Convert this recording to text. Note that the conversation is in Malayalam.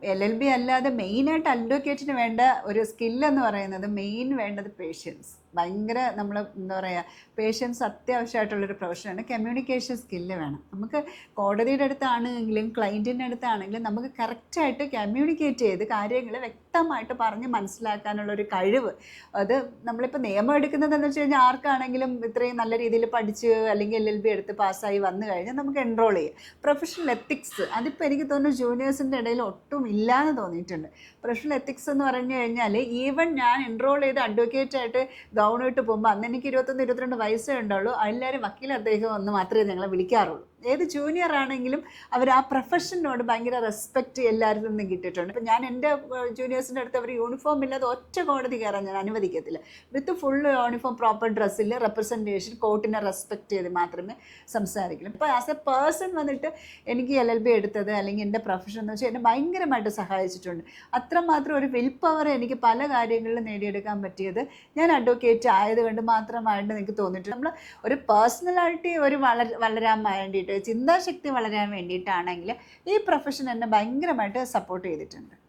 LLB അല്ലാതെ മെയിനായിട്ട് അഡ്വക്കേറ്റിന് വേണ്ട ഒരു സ്കില്ലെന്ന് പറയുന്നത് മെയിൻ വേണ്ടത് പേഷ്യൻസ്. ഭയങ്കര നമ്മൾ എന്താ പറയുക, പേഷ്യൻസ് അത്യാവശ്യമായിട്ടുള്ളൊരു പ്രൊഫഷനാണ്. കമ്മ്യൂണിക്കേഷൻ സ്കില്ല് വേണം. നമുക്ക് കോടതിയുടെ അടുത്താണെങ്കിലും ക്ലയൻറ്റിൻ്റെ അടുത്താണെങ്കിലും നമുക്ക് കറക്റ്റായിട്ട് കമ്മ്യൂണിക്കേറ്റ് ചെയ്ത് കാര്യങ്ങൾ വ്യക്തമായിട്ട് പറഞ്ഞ് മനസ്സിലാക്കാനുള്ളൊരു കഴിവ്. അത് നമ്മളിപ്പോൾ നിയമം എടുക്കുന്നതെന്ന് വെച്ച് കഴിഞ്ഞാൽ ആർക്കാണെങ്കിലും ഇത്രയും നല്ല രീതിയിൽ പഠിച്ച് അല്ലെങ്കിൽ LLB എടുത്ത് പാസ്സായി വന്നു കഴിഞ്ഞാൽ നമുക്ക് എൻറോൾ ചെയ്യാം. പ്രൊഫഷണൽ എത്തിക്സ് അതിപ്പോൾ എനിക്ക് തോന്നുന്നു ജൂനിയേഴ്സിൻ്റെ ഇടയിൽ ഒട്ടും ഇല്ലയെന്ന് തോന്നിയിട്ടുണ്ട്. പ്രൊഫഷണൽ എത്തിക്സ് എന്ന് പറഞ്ഞു കഴിഞ്ഞാൽ ഈവൻ ഞാൻ എൻറോൾ ചെയ്ത് അഡ്വക്കേറ്റായിട്ട് ഗൗണിട്ട് പോകുമ്പോൾ അന്ന് എനിക്ക് 21-22 വയസ്സേ ഉണ്ടാവുള്ളൂ. എല്ലാവരും വക്കീൽ അദ്ദേഹം എന്ന് മാത്രമേ ഞങ്ങളെ വിളിക്കാറുള്ളൂ. ഏത് ജൂനിയർ ആണെങ്കിലും അവർ ആ പ്രൊഫഷനോട് ഭയങ്കര റെസ്പെക്റ്റ് എല്ലാവരിൽ നിന്നും കിട്ടിയിട്ടുണ്ട്. ഇപ്പം ഞാൻ എൻ്റെ ജൂനിയേഴ്സിൻ്റെ അടുത്ത് അവർ യൂണിഫോം ഇല്ലാതെ ഒറ്റ കോടതി കയറാൻ ഞാൻ അനുവദിക്കത്തില്ല. വിത്ത് ഫുൾ യൂണിഫോം പ്രോപ്പർ ഡ്രസ്സിൽ റെപ്രസെൻറ്റേഷൻ കോർട്ടിനെ റെസ്പെക്റ്റ് ചെയ്ത് മാത്രമേ സംസാരിക്കുള്ളൂ. ഇപ്പോൾ ആസ് എ പേഴ്സൺ വന്നിട്ട് എനിക്ക് LLB എടുത്തത് അല്ലെങ്കിൽ എൻ്റെ പ്രൊഫഷൻ എന്ന് വെച്ചാൽ എന്നെ ഭയങ്കരമായിട്ട് സഹായിച്ചിട്ടുണ്ട്. അത്രമാത്രം ഒരു വിൽ പവർ എനിക്ക് പല കാര്യങ്ങളിലും നേടിയെടുക്കാൻ പറ്റിയത് ഞാൻ അഡ്വക്കേറ്റ് ആയതുകൊണ്ട് മാത്രമായിട്ട് എനിക്ക് തോന്നിയിട്ടുണ്ട്. നമ്മൾ ഒരു പേഴ്സണാലിറ്റി വളരാൻ വേണ്ടിയിട്ട്, ചിന്താശക്തി വളരാൻ വേണ്ടിയിട്ടാണെങ്കിൽ ഈ പ്രൊഫഷൻ എന്നെ ഭയങ്കരമായിട്ട് സപ്പോർട്ട് ചെയ്തിട്ടുണ്ട്.